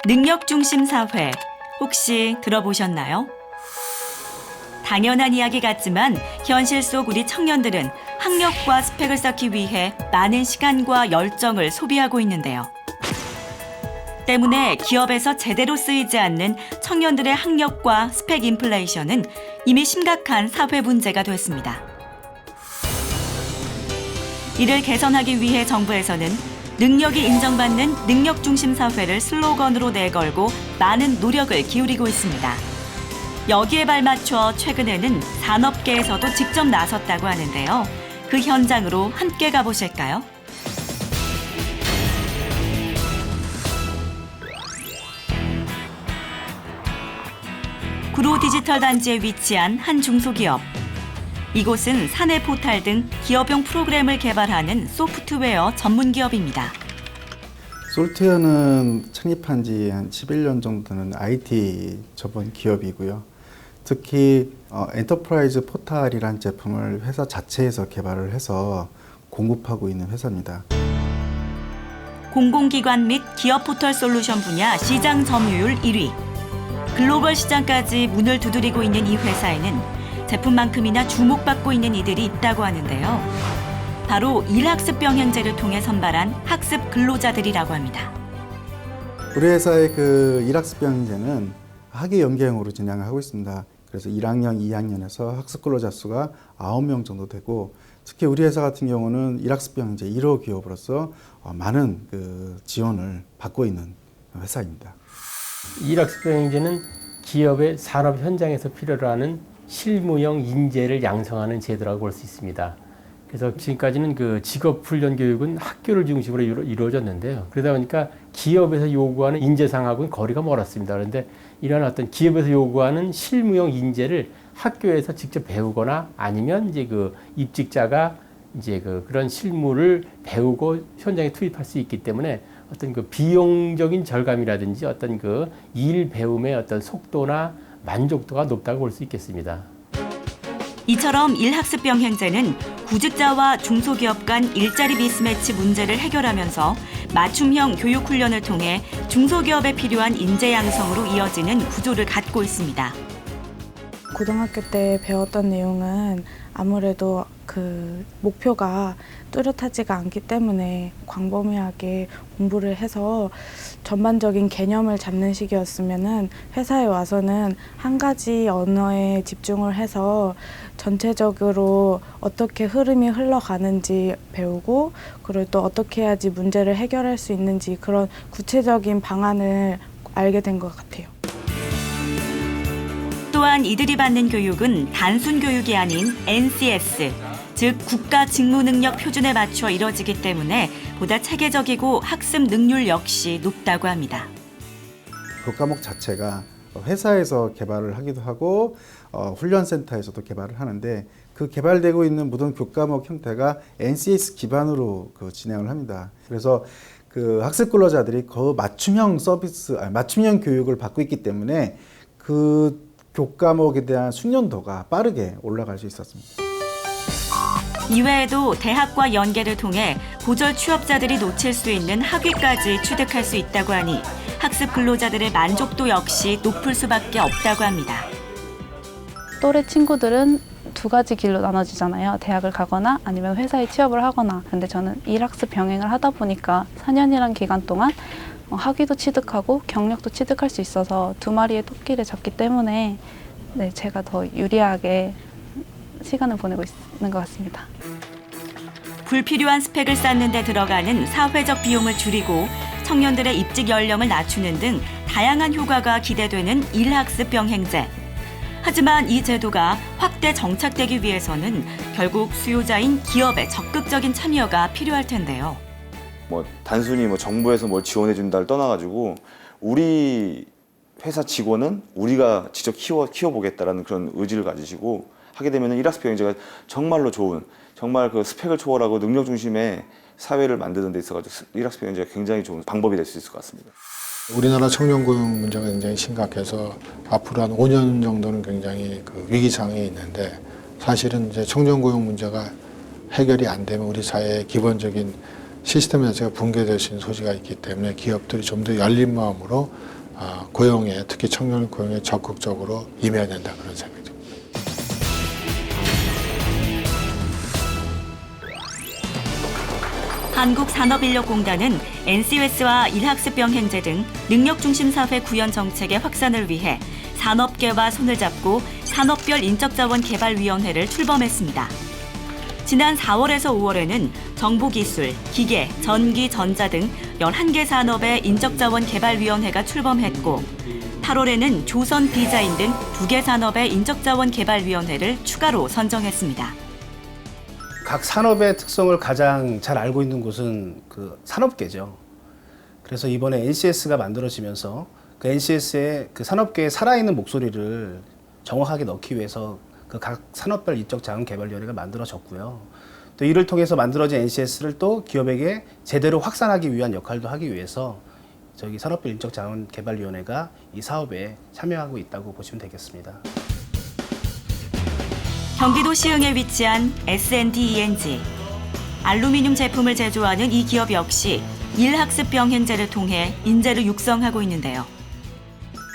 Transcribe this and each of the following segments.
능력중심 사회, 혹시 들어보셨나요? 당연한 이야기 같지만 현실 속 우리 청년들은 학력과 스펙을 쌓기 위해 많은 시간과 열정을 소비하고 있는데요. 때문에 기업에서 제대로 쓰이지 않는 청년들의 학력과 스펙 인플레이션은 이미 심각한 사회 문제가 됐습니다. 이를 개선하기 위해 정부에서는 능력이 인정받는 능력 중심 사회를 슬로건으로 내걸고 많은 노력을 기울이고 있습니다. 여기에 발맞춰 최근에는 산업계에서도 직접 나섰다고 하는데요. 그 현장으로 함께 가보실까요? 구로 디지털 단지에 위치한 한 중소기업. 이곳은 사내 포탈 등 기업용 프로그램을 개발하는 소프트웨어 전문 기업입니다. 솔트웨어는 창립한 지 한 11년 정도 되는 IT 전문 기업이고요. 특히 엔터프라이즈 포탈이라는 제품을 회사 자체에서 개발을 해서 공급하고 있는 회사입니다. 공공기관 및 기업 포털 솔루션 분야 시장 점유율 1위. 글로벌 시장까지 문을 두드리고 있는 이 회사에는 제품만큼이나 주목받고 있는 이들이 있다고 하는데요. 바로 일학습 병행제를 통해 선발한 학습 근로자들이라고 합니다. 우리 회사의 그 일학습 병행제는 학위 연계형으로 진행을 하고 있습니다. 그래서 1학년, 2학년에서 학습 근로자 수가 9명 정도 되고, 특히 우리 회사 같은 경우는 일학습 병행제 1호 기업으로서 많은 그 지원을 받고 있는 회사입니다. 일학습 병행제는 기업의 산업 현장에서 필요로 하는 실무형 인재를 양성하는 제도라고 볼 수 있습니다. 그래서 지금까지는 그 직업훈련 교육은 학교를 중심으로 이루어졌는데요. 그러다 보니까 기업에서 요구하는 인재상하고는 거리가 멀었습니다. 그런데 이런 어떤 기업에서 요구하는 실무형 인재를 학교에서 직접 배우거나 아니면 이제 그 입직자가 이제 그런 실무를 배우고 현장에 투입할 수 있기 때문에 어떤 그 비용적인 절감이라든지 어떤 그 일 배움의 어떤 속도나 만족도가 높다고 볼 수 있겠습니다. 이처럼 일학습 병행제는 구직자와 중소기업 간 일자리 미스매치 문제를 해결하면서 맞춤형 교육 훈련을 통해 중소기업에 필요한 인재 양성으로 이어지는 구조를 갖고 있습니다. 고등학교 때 배웠던 내용은 아무래도 그 목표가 뚜렷하지가 않기 때문에 광범위하게 공부를 해서 전반적인 개념을 잡는 시기였으면은 회사에 와서는 한 가지 언어에 집중을 해서 전체적으로 어떻게 흐름이 흘러가는지 배우고, 그리고 또 어떻게 해야지 문제를 해결할 수 있는지 그런 구체적인 방안을 알게 된 것 같아요. 또한 이들이 받는 교육은 단순 교육이 아닌 NCS, 즉 국가 직무 능력 표준에 맞춰 이뤄지기 때문에 보다 체계적이고 학습 능률 역시 높다고 합니다. 교과목 자체가 회사에서 개발을 하기도 하고 훈련센터에서도 개발을 하는데, 그 개발되고 있는 모든 교과목 형태가 NCS 기반으로 진행을 합니다. 그래서 그 학습 근로자들이 그 맞춤형 맞춤형 교육을 받고 있기 때문에 그 교과목에 대한 숙련도가 빠르게 올라갈 수 있었습니다. 이외에도 대학과 연계를 통해 고졸 취업자들이 놓칠 수 있는 학위까지 취득할 수 있다고 하니 학습 근로자들의 만족도 역시 높을 수밖에 없다고 합니다. 또래 친구들은 두 가지 길로 나눠지잖아요. 대학을 가거나 아니면 회사에 취업을 하거나. 근데 저는 일학습 병행을 하다 보니까 4년이란 기간 동안 학위도 취득하고 경력도 취득할 수 있어서 두 마리의 토끼를 잡기 때문에 제가 더 유리하게 시간을 보내고 있는 것 같습니다. 불필요한 스펙을 쌓는 데 들어가는 사회적 비용을 줄이고 청년들의 입직 연령을 낮추는 등 다양한 효과가 기대되는 일학습 병행제. 하지만 이 제도가 확대 정착되기 위해서는 결국 수요자인 기업의 적극적인 참여가 필요할 텐데요. 단순히 정부에서 뭘 지원해 준다를 떠나가지고 우리 회사 직원은 우리가 직접 키워보겠다라는 그런 의지를 가지시고 하게 되면 일학습 병행제가 정말로 좋은, 정말 그 스펙을 초월하고 능력 중심의 사회를 만드는 데 있어가지고 일학습 병행제가 굉장히 좋은 방법이 될 수 있을 것 같습니다. 우리나라 청년 고용 문제가 굉장히 심각해서 앞으로 한 5년 정도는 굉장히 그 위기상에 있는데, 사실은 이제 청년 고용 문제가 해결이 안 되면 우리 사회의 기본적인 시스템 자체가 붕괴될 수 있는 소지가 있기 때문에 기업들이 좀 더 열린 마음으로 고용에, 특히 청년 고용에 적극적으로 임해야 된다, 그런 생각이 듭니다. 한국산업인력공단은 NCS와 일학습병행제 등 능력중심 사회 구현 정책의 확산을 위해 산업계와 손을 잡고 산업별 인적자원개발위원회를 출범했습니다. 지난 4월에서 5월에는 정보기술, 기계, 전기, 전자 등 11개 산업의 인적자원개발위원회가 출범했고 8월에는 조선 디자인 등 2개 산업의 인적자원개발위원회를 추가로 선정했습니다. 각 산업의 특성을 가장 잘 알고 있는 곳은 그 산업계죠. 그래서 이번에 NCS가 만들어지면서 그 NCS의 그 산업계의 살아있는 목소리를 정확하게 넣기 위해서 그 각 산업별 인적자원개발위원회가 만들어졌고요. 또 이를 통해서 만들어진 NCS를 또 기업에게 제대로 확산하기 위한 역할도 하기 위해서 저기 산업별 인적자원개발위원회가 이 사업에 참여하고 있다고 보시면 되겠습니다. 경기도 시흥에 위치한 S&D-ENG. 알루미늄 제품을 제조하는 이 기업 역시 일학습병행제를 통해 인재를 육성하고 있는데요.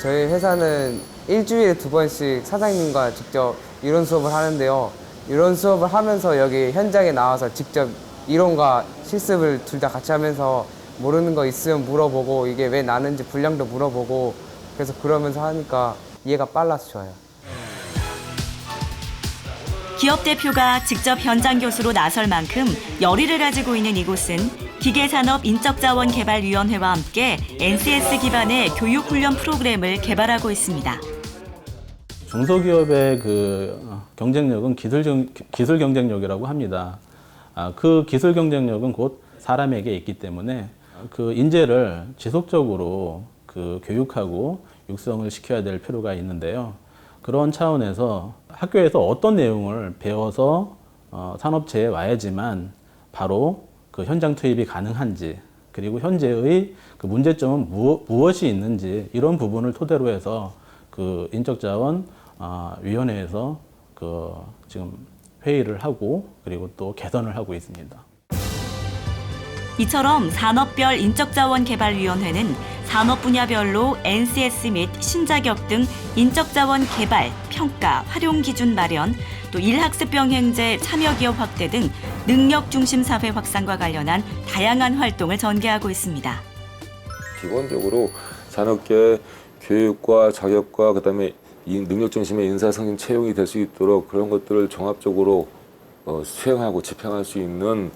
저희 회사는 일주일에 2번씩 사장님과 직접 이론 수업을 하는데요. 이론 수업을 하면서 여기 현장에 나와서 직접 이론과 실습을 둘 다 같이 하면서 모르는 거 있으면 물어보고 이게 왜 나는지 분량도 물어보고 그래서 그러면서 하니까 이해가 빨라서 좋아요. 기업 대표가 직접 현장 교수로 나설 만큼 열의를 가지고 있는 이곳은 기계산업인적자원개발위원회와 함께 NCS 기반의 교육훈련 프로그램을 개발하고 있습니다. 중소기업의 그 경쟁력은 기술 경쟁력이라고 합니다. 그 기술 경쟁력은 곧 사람에게 있기 때문에 그 인재를 지속적으로 그 교육하고 육성을 시켜야 될 필요가 있는데요. 그런 차원에서 학교에서 어떤 내용을 배워서 산업체에 와야지만 바로 그 현장 투입이 가능한지, 그리고 현재의 그 문제점은 무엇이 있는지, 이런 부분을 토대로 해서 그 인적자원 위원회에서 그 지금 회의를 하고 그리고 또 개선을 하고 있습니다. 이처럼 산업별 인적자원개발위원회는 산업 분야별로 NCS 및 신자격 등 인적자원 개발, 평가, 활용 기준 마련, 또 일학습병행제 참여기업 확대 등 능력 중심 사회 확산과 관련한 다양한 활동을 전개하고 있습니다. 기본적으로 산업계 교육과 자격과 그다음에 이 능력 중심의 인사 승진 채용이 될 수 있도록 그런 것들을 종합적으로 수행하고 집행할 수 있는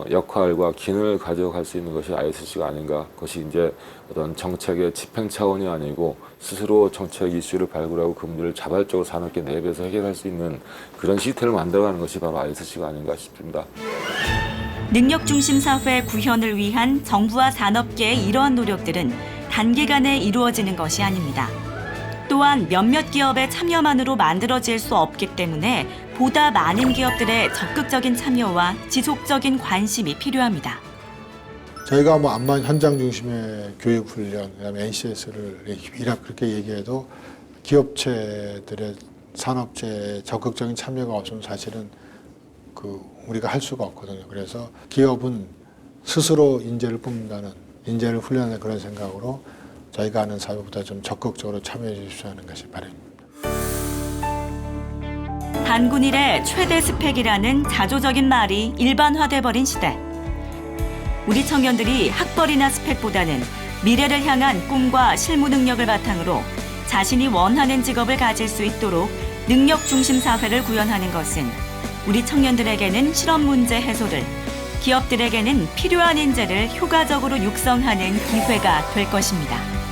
역할과 기능을 가져갈 수 있는 것이 ISC가 아닌가. 그것이 이제 어떤 정책의 집행 차원이 아니고 스스로 정책 이슈를 발굴하고 그 문제를 자발적으로 산업계 내부에서 해결할 수 있는 그런 시스템을 만들어가는 것이 바로 ISC가 아닌가 싶습니다. 능력 중심 사회 구현을 위한 정부와 산업계의 이러한 노력들은 단기간에 이루어지는 것이 아닙니다. 또한 몇몇 기업의 참여만으로 만들어질 수 없기 때문에 보다 많은 기업들의 적극적인 참여와 지속적인 관심이 필요합니다. 저희가 뭐 암만 현장 중심의 교육 훈련, 그다음에 NCS를 그렇게 얘기해도 기업체들의 산업체에 적극적인 참여가 없으면 사실은 우리가 할 수가 없거든요. 그래서 기업은 스스로 인재를 뽑는다는, 인재를 훈련하는 그런 생각으로 저희가 하는 사업보다 좀 적극적으로 참여해 주십시오 하는 것이 바람입니다. 단군 일의 최대 스펙이라는 자조적인 말이 일반화돼버린 시대. 우리 청년들이 학벌이나 스펙보다는 미래를 향한 꿈과 실무 능력을 바탕으로 자신이 원하는 직업을 가질 수 있도록 능력 중심 사회를 구현하는 것은 우리 청년들에게는 실업 문제 해소를, 기업들에게는 필요한 인재를 효과적으로 육성하는 기회가 될 것입니다.